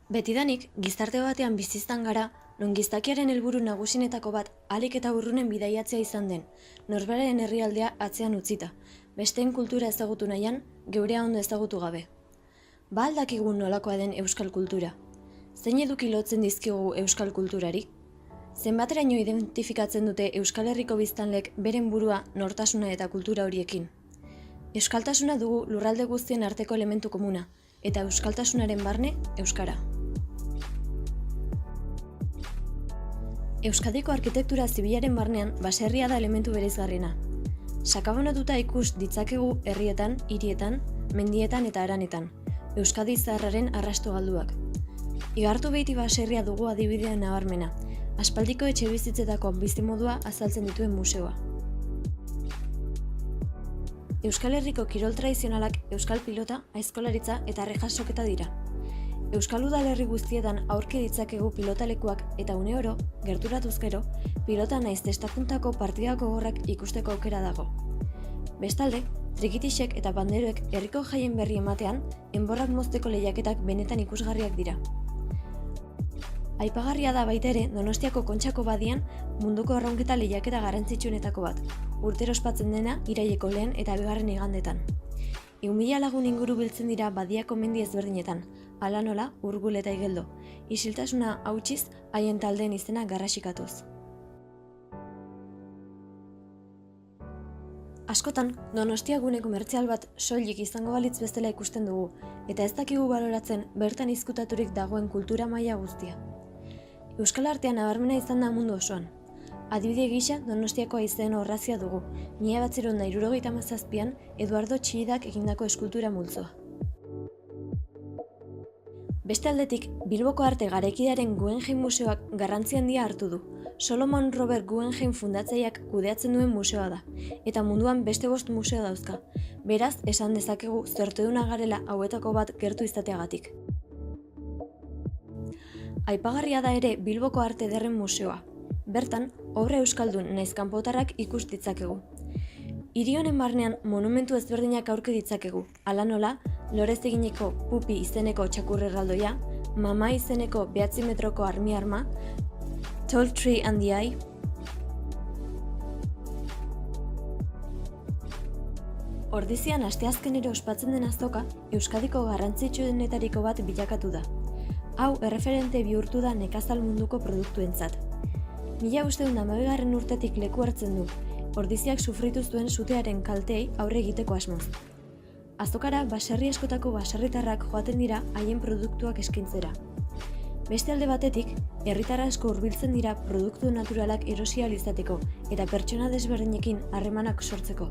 Betidanik, gizarte batean biziztan gara, non gizakiaren helburu nagusinetako bat ahalik eta urrunen bidaiatzea izan den, norberaren herrialdea atzean utzita, besteen kultura ezagutu nahian, geurea ondo ezagutu gabe. Ba al dakigu nolakoa den euskal kultura? Zein eduki lotzen dizkigu euskal kulturari? Zenbateraino identifikatzen dute Euskal Herriko biztanlek beren burua nortasuna eta kultura horiekin? Euskaltasuna dugu lurralde guztien arteko elementu komuna, eta euskaltasunaren barne, euskara. Euskadiko arkitektura zibilaren barnean baserria da elementu bereizgarriena. Sakabonatuta ikus ditzakegu herrietan, hirietan, mendietan eta haranetan, Euskadi zaharraren arrasto galduak. Igartu behiti baserria dugu adibidea nabarmena, aspaldiko etxebizitzetako bizimodua azaltzen dituen museoa. Euskal Herriko kirol tradizionalak euskal pilota, aizkolaritza eta arrejasoketa dira. Euskal udalerri guztietan aurki ditzakegu pilotalekuak eta une oro, gerturatuz gero, pilota naiz testapuntako partidako gorrak ikusteko aukera dago. Bestalde, trikitixek eta panderoek herriko jaien berri ematean, enborrak mozteko lehiaketak benetan ikusgarriak dira. Aipagarria da baita ere Donostiako Kontxako badian munduko arraunketa lehiaketa garrantzitsuenetako bat, urtero ospatzen dena iraileko lehen eta bigarren igandetan. 1.000 lagun inguru biltzen dira badiako mendi ezberdinetan, hala nola, Urgul eta Igeldo, isiltasuna hautsiz haien taldeen izena garrasikatuz. Askotan, Donostia gune komertzial bat soilik izango balitz bezala ikusten dugu, eta ez dakigu baloratzen bertan izkutaturik dagoen kultura maila guztia. Euskal artean nabarmena izan da mundu osoan. Adibide gisa Donostiako haizeen orrazia dugu, 1977an Eduardo Txillidak egindako eskultura multzoa. Beste aldetik, Bilboko Arte Garaikidearen Guggenheim Museoak garrantzi handia hartu du. Solomon Robert Guggenheim fundatzaileak kudeatzen duen museoa da, eta munduan beste 5 museo dauzka. Beraz, esan dezakegu zorteduna garela hauetako bat gertu izateagatik. Aipagarria da ere Bilboko Arte Ederren Museoa. Bertan, obra euskaldun naiz kanpotarrak ikus ditzakegu. Hiri honen barnean monumentu ezberdinak aurki ditzakegu, hala nola, lorez egineko Pupi izeneko txakur erraldoia, Mama izeneko 9 metroko armi-arma, Tall Tree and the Eye, Ordizian asteazkenero ospatzen den azoka, Euskadiko garrantzitsuenetariko bat bilakatu da. Hau erreferente bihurtu da nekazal munduko produktuentzat. 1512. urtetik leku hartzen du, Ordiziak sufritu zuen sutearen kalteei aurre egiteko asmoz. Azokara baserri askotako baserritarrak joaten dira haien produktuak eskaintzera. Beste alde batetik, herritar asko hurbiltzen dira produktu naturalak erosi ahal izateko eta pertsona desberdinekin harremanak sortzeko.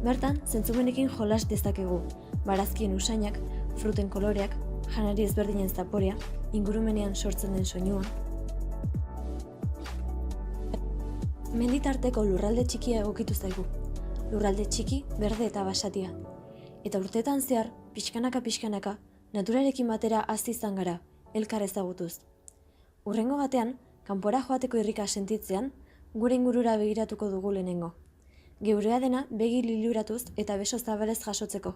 Bertan, zentzumenekin jolas dezakegu, barazkien usainak, fruten koloreak, janari ezberdinen zaporea, ingurumenean sortzen den soinua. Menditarteko lurralde txikia egokitu zaigu. Lurralde txiki, berde eta basatia. Eta urteetan zehar, pixkanaka, naturarekin batera hazi izan gara, elkar ezagutuz. Hurrengo batean, kanpora joateko irrika sentitzean, gure ingurura begiratuko dugu lehenengo. Geurea dena begi liluratuz eta beso zabalez jasotzeko.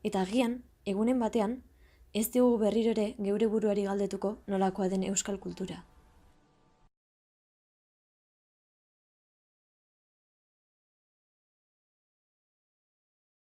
Eta agian, egunen batean, ez diogu berriro ere geure buruari galdetuko nolakoa den euskal kultura.